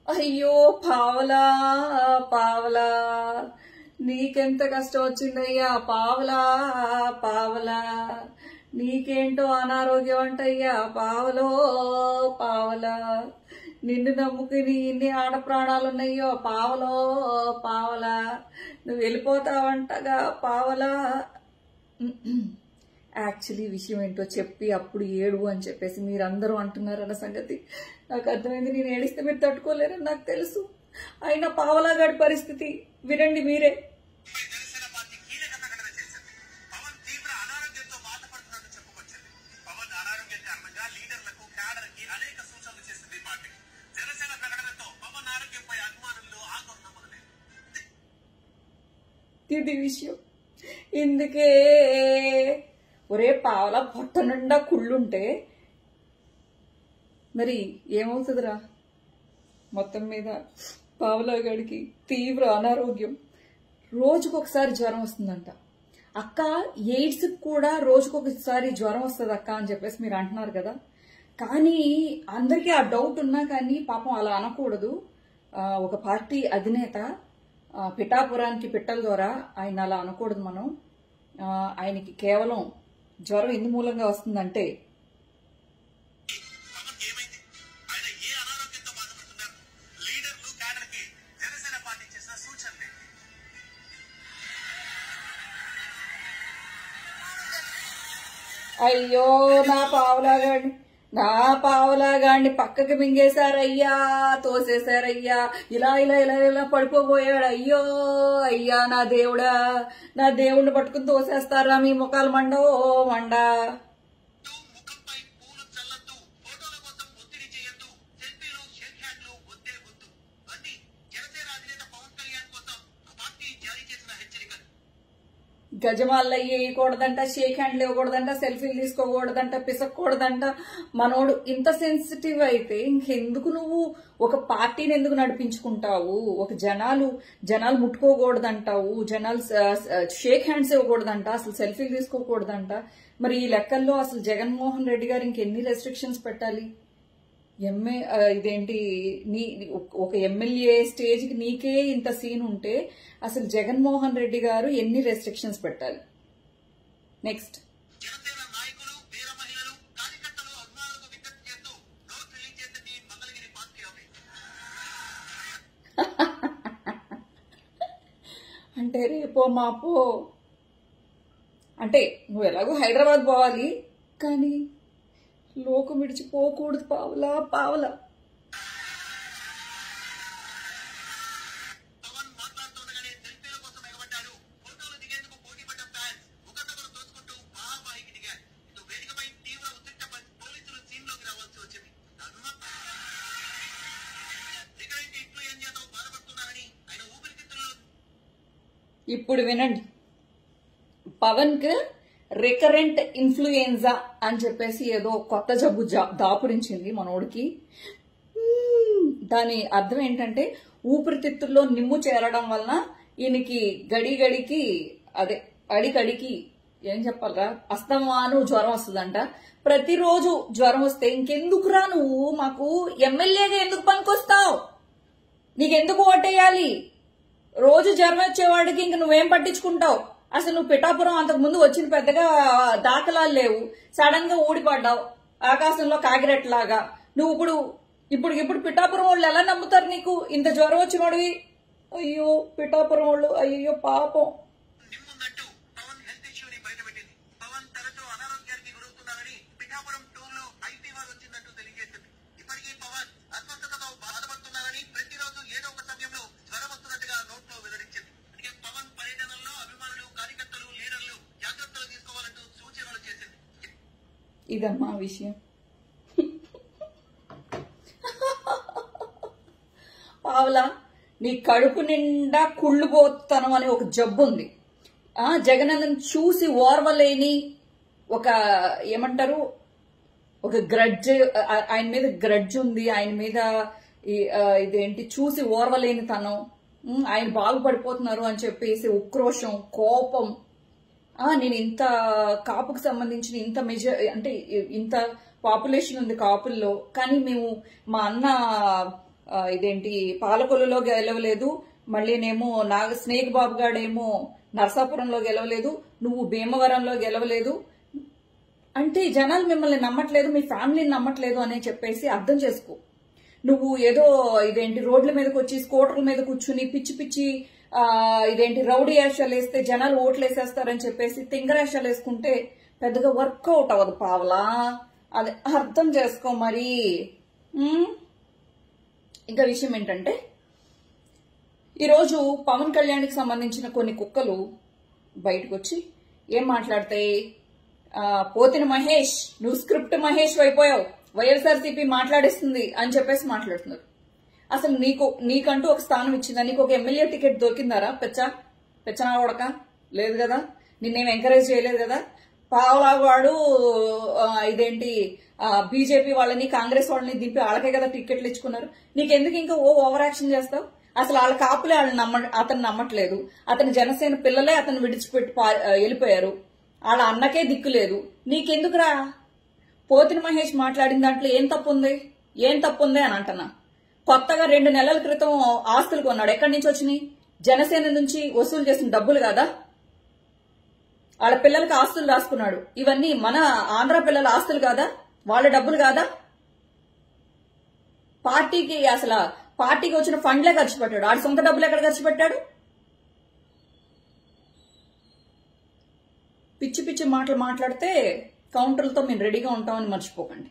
అయ్యో పావలా పావలా, నీకెంత కష్టం వచ్చిందయ్యా పావలా పావలా, నీకేంటో అనారోగ్యం అంటయ్యా పావలో పావలా, నిన్ను నమ్ముకుని ఇన్ని ఆడ ప్రాణాలున్నాయో పావలో పావలా, నువ్వు వెళ్ళిపోతావంటగా పావలా. యాక్చువల్లీ విషయం ఏంటో చెప్పి అప్పుడు ఏడు అని చెప్పేసి మీరందరూ అంటున్నారన్న సంగతి నాకు అర్థమైంది. నేను ఏడిస్తే మీరు తట్టుకోలేరని నాకు తెలుసు. అయినా పావలా గాడి పరిస్థితి వినండి మీరే. ఇది విషయం. ఇందుకే ఒరే పావలా పొట్ట నిండా కుళ్ళుంటే మరి ఏమవుతుందిరా? మొత్తం మీద పావలా గడికి తీవ్ర అనారోగ్యం, రోజుకొకసారి జ్వరం వస్తుందంట. అక్క ఎయిడ్స్ కూడా రోజుకొకసారి జ్వరం వస్తుంది అక్క అని చెప్పేసి మీరు అంటున్నారు కదా. కానీ అందరికీ ఆ డౌట్ ఉన్నా కానీ పాపం అలా అనకూడదు. ఒక పార్టీ అధినేత పిఠాపురానికి పిట్టల ద్వారా ఆయన అలా అనకూడదు. మనం ఆయనకి కేవలం జ్వరం ఎందు మూలంగా వస్తుందంటే అయ్యో నా పావలాగాడిని పక్కకి మింగేశారయ్యా, తోసేశారయ్యా, ఇలా ఇలా ఇలా ఇలా పడిపోబోయాడు. అయ్యో అయ్యా నా దేవుడా, నా దేవుడిని పట్టుకుని తోసేస్తారా మీ ముఖాలు మండో మండా. గజమాల్లో వేయకూడదంట, షేక్ హ్యాండ్లు ఇవ్వకూడదంట, సెల్ఫీలు తీసుకోకూడదంట, పిసక్కూడదంట. మనోడు ఇంత సెన్సిటివ్ అయితే ఇంకెందుకు నువ్వు ఒక పార్టీని ఎందుకు నడిపించుకుంటావు? ఒక జనాలు ముట్టుకోకూడదంటావు, జనాలు షేక్ హ్యాండ్స్ ఇవ్వకూడదంట, అసలు సెల్ఫీలు తీసుకోకూడదంట. మరి ఈ లెక్కల్లో అసలు జగన్మోహన్ రెడ్డి గారు ఇంకెన్ని రెస్ట్రిక్షన్స్ పెట్టాలి? ఇదేంటి ఒక ఎమ్మెల్యే స్టేజ్కి నీకే ఇంత సీన్ ఉంటే అసలు జగన్మోహన్ రెడ్డి గారు ఎన్ని రెస్ట్రిక్షన్స్ పెట్టాలి? నెక్స్ట్ అంటే రేపో మాపో అంటే నువ్వు ఎలాగో హైదరాబాద్ పోవాలి, కానీ లోకం విడిచిపోకూడదు పావలా పావలా. ఇప్పుడు వినండి, పవన్ కి రికరెంట్ ఇన్ఫ్లుయెన్జా అని చెప్పేసి ఏదో కొత్త జబ్బు దాపురించింది మనోడికి. దాని అర్థం ఏంటంటే ఊపిరితిత్తుల్లో నిమ్ము చేరడం వలన ఈయనకి గడికి అడికడికి ఏం చెప్పాలరా అస్తమాను జ్వరం వస్తుందంట. ప్రతిరోజు జ్వరం వస్తే ఇంకెందుకురా నువ్వు మాకు ఎమ్మెల్యేగా ఎందుకు పనికొస్తావు? నీకెందుకు ఓటేయాలి? రోజు జ్వరం వచ్చేవాడికి ఇంక నువ్వేం పట్టించుకుంటావు? అసలు నువ్వు పిఠాపురం అంతకు ముందు వచ్చిన పెద్దగా దాఖలాలు లేవు, సడన్ గా ఊడిపడ్డావు ఆకాశంలో కాకిరెట్లాగా. నువ్వు ఇప్పుడు పిఠాపురం వాళ్ళు ఎలా నమ్ముతారు నీకు ఇంత జ్వరం వచ్చినోడివి? అయ్యో పిఠాపురం వాళ్ళు అయ్యో పాపం. ఇదమ్మా విషయం. పావలా నీ కడుపు నిండా కుళ్ళుబోతనం అనే ఒక జబ్బు ఉంది. జగనన్నను చూసి ఓర్వలేని ఒక ఏమంటారు ఒక గ్రడ్జ్, ఆయన మీద గ్రడ్జ్ ఉంది, ఆయన మీద ఇదేంటి చూసి ఓర్వలేని తనం, ఆయన బాగుపడిపోతున్నారు అని చెప్పేసి ఉక్రోషం, కోపం. నేను ఇంత కాపుకు సంబంధించిన ఇంత ఇంత పాపులేషన్ ఉంది కాపుల్లో, కానీ మేము మా అన్న ఇదేంటి పాలకొల్లులో గెలవలేదు, మళ్ళీనేమో స్నేక్ బాబు గాడేమో నరసాపురంలో గెలవలేదు, నువ్వు భీమవరంలో గెలవలేదు అంటే జనాలు మిమ్మల్ని నమ్మట్లేదు, మీ ఫ్యామిలీని నమ్మట్లేదు అని చెప్పేసి అర్థం చేసుకో. నువ్వు ఏదో ఇదేంటి రోడ్ల మీదకి వచ్చి స్కూటర్ల మీద కూర్చుని పిచ్చి పిచ్చి ఇదేంటి రౌడీ యాషాలు వేస్తే జనాలు ఓట్లు వేసేస్తారని చెప్పేసి తింగరాశాలు వేసుకుంటే పెద్దగా వర్కౌట్ అవ్వదు పావలా. అది అర్థం చేసుకో మరి. ఇంకా విషయం ఏంటంటే ఈరోజు పవన్ కళ్యాణ్కి సంబంధించిన కొన్ని కుక్కలు బయటకు వచ్చి ఏం మాట్లాడతాయి, పోతిన మహేష్ నువ్వు స్క్రిప్ట్ మహేష్ అయిపోయావు, వైఎస్ఆర్సీపీ మాట్లాడేస్తుంది అని చెప్పేసి మాట్లాడుతున్నారు. అసలు నీకంటూ ఒక స్థానం ఇచ్చిందా? నీకు ఒక ఎమ్మెల్యే టికెట్ దొరికిందారా? పెచ్చనా కొడక లేదు కదా, నిన్నేం ఎంకరేజ్ చేయలేదు కదా. పావలావాడు ఇదేంటి బీజేపీ వాళ్ళని కాంగ్రెస్ వాళ్ళని దింపి వాళ్ళకే కదా టికెట్లు ఇచ్చుకున్నారు. నీకెందుకు ఇంకా ఓవర్ యాక్షన్ చేస్తావు? అసలు వాళ్ళ కాపులే అతను నమ్మట్లేదు, అతని జనసేన పిల్లలే అతను విడిచిపెట్టి వెళ్ళిపోయారు, వాళ్ళ అన్నకే దిక్కు లేదు, నీకెందుకురా? పోతిన మహేష్ మాట్లాడిన దాంట్లో ఏం తప్పుంది అని అంటున్నా. కొత్తగా 2 నెలల క్రితం ఆస్తులు కొన్నాడు, ఎక్కడి నుంచి వచ్చినాయి? జనసేన నుంచి వసూలు చేసిన డబ్బులు కాదా? వాళ్ళ పిల్లలకి ఆస్తులు రాసుకున్నాడు, ఇవన్నీ మన ఆంధ్ర పిల్లల ఆస్తులు కాదా? వాళ్ళ డబ్బులు కాదా? పార్టీకి వచ్చిన ఫండ్లే ఖర్చు పెట్టాడు, ఆడి సొంత డబ్బులు ఎక్కడ ఖర్చు పెట్టాడు? పిచ్చి పిచ్చి మాటలు మాట్లాడితే కౌంటర్లతో మేము రెడీగా ఉంటామని మర్చిపోకండి.